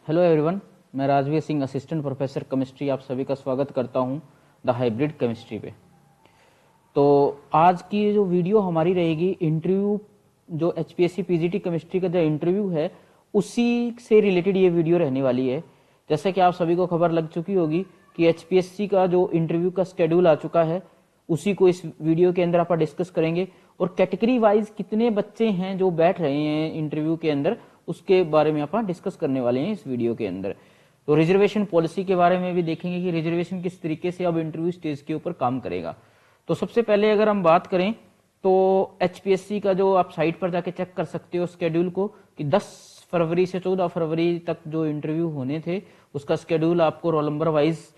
Hello everyone, मैं Rajveer Singh, assistant professor chemistry, आप सभी का स्वागत करता हूं द हाइब्रिड केमिस्ट्री पे। तो आज की जो वीडियो हमारी रहेगी इंटरव्यू, जो एचपीएससी पीजीटी केमिस्ट्री का जो इंटरव्यू है उसी से रिलेटेड ये वीडियो रहने वाली है। जैसे कि आप सभी को खबर लग चुकी होगी कि एचपीएससी का जो इंटरव्यू का शेड्यूल आ चुका है, उसी को इस वीडियो के अंदर आप डिस्कस करेंगे। और कैटेगरी वाइज कितने बच्चे हैं जो बैठ रहे हैं इंटरव्यू के अंदर, उसके बारे में आप डिस्कस करने वाले हैं इस वीडियो के अंदर। तो रिजर्वेशन पॉलिसी के बारे में भी देखेंगे कि रिजर्वेशन किस तरीके से अब इंटरव्यू स्टेज के ऊपर काम करेगा। तो सबसे पहले अगर हम बात करें तो एचपीएससी का जो आप साइट पर जाके चेक कर सकते हो शेड्यूल को, कि 10 फरवरी से 14 फरवरी तक जो इंटरव्यू होने थे उसका शेड्यूल आपको रोल नंबर वाइज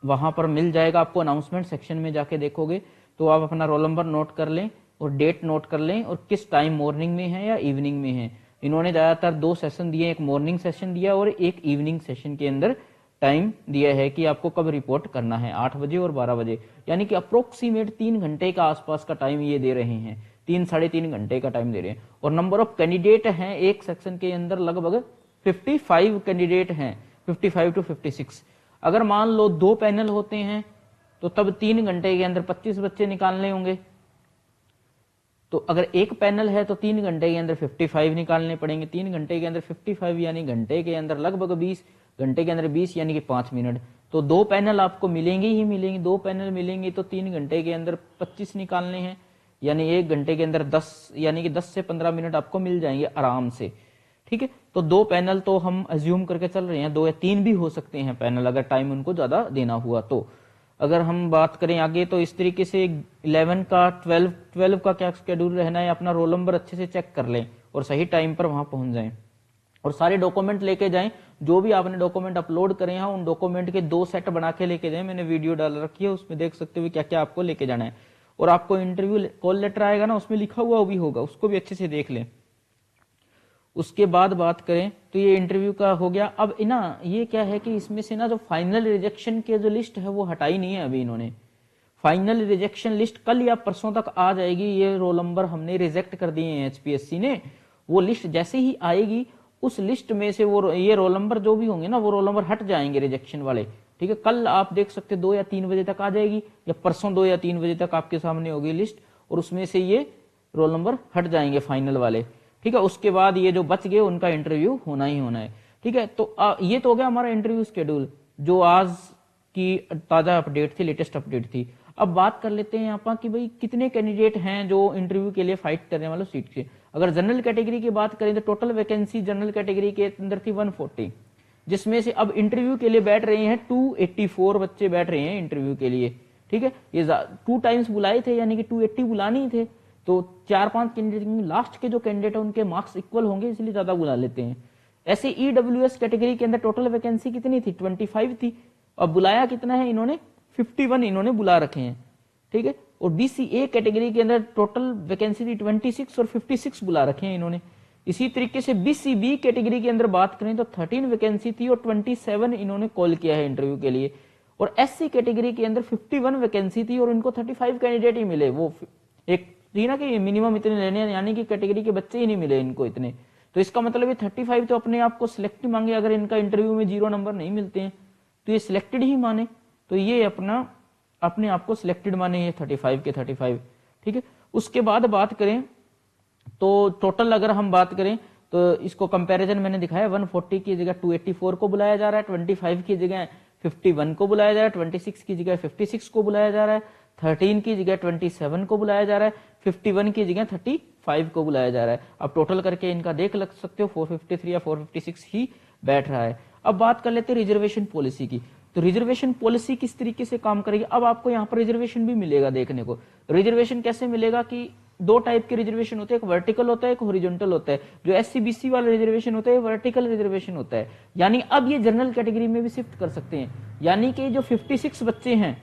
वहां पर मिल जाएगा। आपको अनाउंसमेंट सेक्शन में जाके देखोगे तो आप अपना रोल नंबर नोट कर लें और डेट नोट कर लें और किस टाइम, मॉर्निंग में है या इवनिंग में है। इन्होंने ज्यादातर 2 सेशन दिए, एक मॉर्निंग सेशन दिया और एक इवनिंग सेशन के अंदर टाइम दिया है कि आपको कब रिपोर्ट करना है, 8 बजे और 12 बजे, यानी कि अप्रोक्सीमेट 3 घंटे का आसपास का टाइम ये दे रहे हैं, 3-3.5 घंटे का टाइम दे रहे हैं। और नंबर ऑफ कैंडिडेट हैं एक सेक्शन के अंदर लगभग 55 कैंडिडेट हैं, 55 to 56। अगर मान लो 2 पैनल होते हैं तो तब 3 घंटे के अंदर 25 बच्चे निकालने होंगे। तो अगर एक पैनल है तो 3 घंटे के अंदर 55 निकालने पड़ेंगे। 3 घंटे के अंदर 55 यानी घंटे के अंदर लगभग 20, घंटे के अंदर 20 यानी कि 5 मिनट। तो 2 पैनल आपको मिलेंगे ही मिलेंगे, 2 पैनल मिलेंगे तो 3 घंटे के अंदर 25 निकालने हैं, यानी 1 घंटे के अंदर 10, यानी कि 10 से 15 मिनट आपको मिल जाएंगे आराम से। ठीक है, तो 2 पैनल तो हम अज्यूम करके चल रहे हैं, 2 या 3 भी हो सकते हैं पैनल अगर टाइम उनको ज्यादा देना हुआ तो। अगर हम बात करें आगे तो इस तरीके से 11 का 12 का क्या शेड्यूल रहना है, अपना रोल नंबर अच्छे से चेक कर लें और सही टाइम पर वहां पहुंच जाएं और सारे डॉक्यूमेंट लेके जाएं। जो भी आपने डॉक्यूमेंट अपलोड करे हैं उन डॉक्यूमेंट के 2 सेट बना के लेके जाएं। मैंने वीडियो डाल रखी है, उसमें देख सकते हो क्या क्या आपको लेके जाना है। और आपको इंटरव्यू कॉल लेटर आएगा ना, उसमें लिखा हुआ भी होगा, उसको भी अच्छे से देख लें। उसके बाद बात करें तो ये इंटरव्यू का हो गया। अब ना ये क्या है कि इसमें से ना जो फाइनल रिजेक्शन के जो लिस्ट है वो हटाई नहीं है अभी इन्होंने। फाइनल रिजेक्शन लिस्ट कल या परसों तक आ जाएगी। ये रोल नंबर हमने रिजेक्ट कर दिए हैं एचपीएससी ने, वो लिस्ट जैसे ही आएगी उस लिस्ट में से वो ये रोल नंबर जो भी होंगे ना वो रोल नंबर हट जाएंगे रिजेक्शन वाले। ठीक है, कल आप देख सकते 2 या 3 बजे तक आ जाएगी, या परसों 2 या 3 बजे तक आपके सामने होगी लिस्ट और उसमें से ये रोल नंबर हट जाएंगे फाइनल वाले। ठीक है, उसके बाद ये जो बच गए उनका इंटरव्यू होना ही होना है। ठीक है, तो ये तो हो गया हमारा इंटरव्यू शेड्यूल जो आज की ताजा अपडेट थी, लेटेस्ट अपडेट थी। अब बात कर लेते हैं यहाँ पर कि भाई कितने कैंडिडेट हैं जो इंटरव्यू के लिए फाइट करने वाले सीट के। अगर जनरल कैटेगरी की बात करें तो टोटल वैकेंसी जनरल कैटेगरी के अंदर थी 140, जिसमें से अब इंटरव्यू के लिए बैठ रहे हैं 284 बच्चे बैठ रहे हैं इंटरव्यू के लिए। ठीक है, ये 2 टाइम्स बुलाए थे, यानी कि 280 बुलाने थे, तो 4-5 कैंडिडेट, लास्ट के जो कैंडिडेट है उनके मार्क्स इक्वल होंगे इसलिए ज्यादा बुला लेते हैं। ऐसे ईडब्ल्यूएस कैटेगरी के अंदर टोटल वैकेंसी कितनी थी, 25 थी, और बुलाया कितना है इन्होंने, 51 इन्होंने बुला रखे हैं। ठीक है, और बीसीए कैटेगरी के अंदर टोटल वैकेंसी थी 26 और 56 बुला रखे हैं इन्होंने। इसी तरीके से बीसीबी कैटेगरी के अंदर बात करें तो 13 वैकेंसी थी और 27 इन्होंने कॉल किया है इंटरव्यू के लिए। और एससी कैटेगरी के अंदर 51 वैकेंसी थी और इनको 35 कैंडिडेट ही मिले। वो एक थी ना कि मिनिमम इतने लेने, यानी कि कैटेगरी के बच्चे ही नहीं मिले इनको इतने। तो इसका मतलब ये 35 तो अपने आप को सिलेक्ट मांगे, अगर इनका इंटरव्यू में 0 नंबर नहीं मिलते हैं तो ये सिलेक्टेड ही माने, तो ये अपने आप को सिलेक्टेड माने, ये 35 के 35। ठीक है, उसके बाद बात करें तो टोटल अगर हम बात करें तो इसको कंपैरिजन मैंने दिखाया, 140 की जगह 284 को बुलाया जा रहा है, 25 की जगह 51 को बुलाया जा रहा है, 26 की जगह 56 को बुलाया जा रहा है, 13 की जगह 27 को बुलाया जा रहा है, 51 की जगह 35 को बुलाया जा रहा है। अब टोटल करके इनका देख लग सकते हो 453 या 456 ही बैठ रहा है। अब बात कर लेते हैं रिजर्वेशन पॉलिसी की। तो रिजर्वेशन पॉलिसी किस तरीके से काम करेगी, अब आपको यहाँ पर रिजर्वेशन भी मिलेगा देखने को। रिजर्वेशन कैसे मिलेगा कि 2 टाइप के रिजर्वेशन होते हैं, एक वर्टिकल होता है, एक हॉरिजॉन्टल होता है। जो एससीबीसी वाला रिजर्वेशन होता है वर्टिकल रिजर्वेशन होता है, यानी अब ये जनरल कैटेगरी में भी शिफ्ट कर सकते हैं। यानी कि जो 56 बच्चे हैं,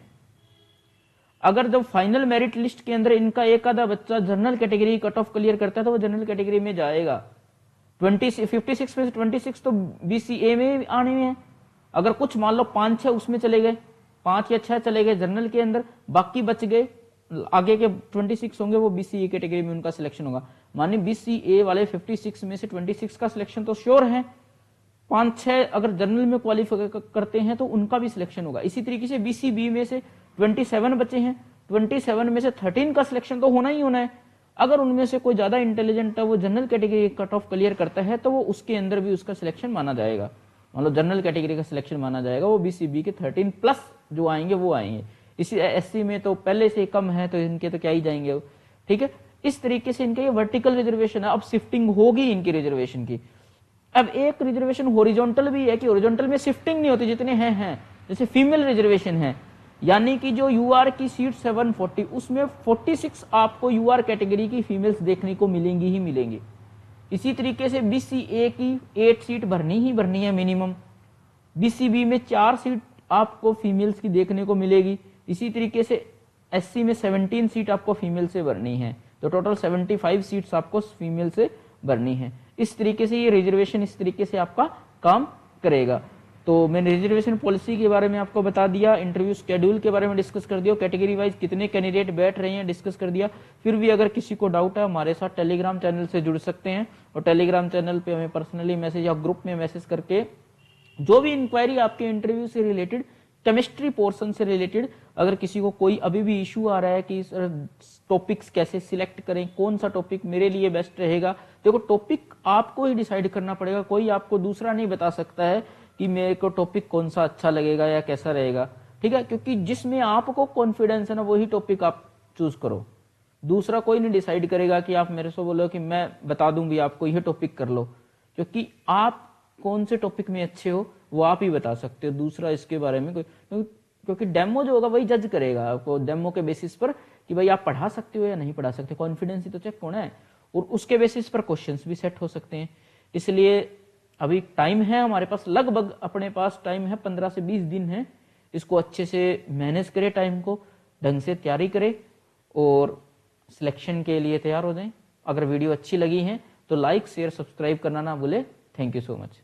अगर जब फाइनल मेरिट लिस्ट के अंदर इनका एक आधा बच्चा general category cut off clear करता है तो वो जनरल कैटेगरी में जाएगा। 56 में से 26 तो बीसीए में आने में है। अगर कुछ मान लो 5-6 उसमें चले गए, 5 या 6 चले गए जनरल के अंदर, बाकी बच गए आगे के 26 होंगे, वो बीसीए कैटेगरी में उनका सिलेक्शन होगा। माने बीसीए वाले 56 में से 26 का सिलेक्शन तो श्योर है, 5-6 अगर जनरल में क्वालिफाई करते हैं तो उनका भी सिलेक्शन होगा। इसी तरीके से BCB में से 27 बचे हैं, 27 में से 13 का सिलेक्शन तो होना ही होना है। अगर उनमें से कोई ज्यादा इंटेलिजेंट है, वो general category cut off clear करता है, तो वो उसके अंदर भी उसका सिलेक्शन माना जाएगा, मतलब जनरल कैटेगरी का सिलेक्शन माना जाएगा। वो BCB के 13+ जो आएंगे वो आएंगे। इसी SC में तो पहले से कम है, तो इनके तो क्या ही जाएंगे, ठीक है। इस तरीके से इनके ये वर्टिकल रिजर्वेशन है। अब शिफ्टिंग होगी इनकी रिजर्वेशन की। अब एक रिजर्वेशन हॉरिजॉन्टल भी है कि हॉरिजॉन्टल में शिफ्टिंग नहीं होती, जितने हैं जैसे फीमेल रिजर्वेशन है, यानी कि जो UR की सीट 740 उसमें 46 आपको UR कैटेगरी की फीमेल्स देखने को मिलेंगी ही मिलेंगी। इसी तरीके से BCA की 8 सीट भरनी ही भरनी है मिनिमम। BCB में 4 सीट आपको फीमेल्स की देखने को मिलेगी। इसी तरीके से SC में 17 सीट आपको फीमेल से भरनी है, तो टोटल 75 सीट्स आपको फीमेल से भरनी है। इस तरीके से ये रिजर्वेशन इस तरीके से आपका काम करेगा। तो मैंने रिजर्वेशन पॉलिसी के बारे में आपको बता दिया, इंटरव्यू शेड्यूल के बारे में डिस्कस कर दिया, कैटेगरी वाइज कितने कैंडिडेट बैठ रहे हैं डिस्कस कर दिया। फिर भी अगर किसी को डाउट है हमारे साथ टेलीग्राम चैनल से जुड़ सकते हैं, और टेलीग्राम चैनल पे हमें पर्सनली मैसेज या ग्रुप में मैसेज करके जो भी इंक्वायरी आपके इंटरव्यू से रिलेटेड, केमिस्ट्री पोर्शन से रिलेटेड, अगर किसी को कोई अभी भी इशू आ रहा है कि टॉपिक्स कैसे सिलेक्ट करें, कौन सा टॉपिक मेरे लिए बेस्ट रहेगा, देखो टॉपिक आपको ही डिसाइड करना पड़ेगा, कोई आपको दूसरा नहीं बता सकता है कि मेरे को टॉपिक कौन सा अच्छा लगेगा या कैसा रहेगा, ठीक है। क्योंकि जिसमें आपको कॉन्फिडेंस है ना, वही टॉपिक आप चूज करो। दूसरा कोई नहीं डिसाइड करेगा कि आप मेरे से बोलो कि मैं बता दूं भी आपको ये टॉपिक कर लो, क्योंकि आप कौन से टॉपिक में अच्छे हो वो आप ही बता सकते हो। दूसरा इसके बारे में कोई, क्योंकि डेमो जो होगा वही जज करेगा आपको डेमो के बेसिस पर कि भाई आप पढ़ा सकते हो या नहीं पढ़ा सकते। कॉन्फिडेंस ही तो चेक होना है, और उसके बेसिस पर क्वेश्चंस भी सेट हो सकते हैं। इसलिए अभी टाइम है हमारे पास, लगभग अपने पास टाइम है 15 से 20 दिन है। इसको अच्छे से मैनेज करें, टाइम को ढंग से तैयारी करें और सिलेक्शन के लिए तैयार हो जाएं। अगर वीडियो अच्छी लगी है तो लाइक शेयर सब्सक्राइब करना ना भूले। Thank you so much.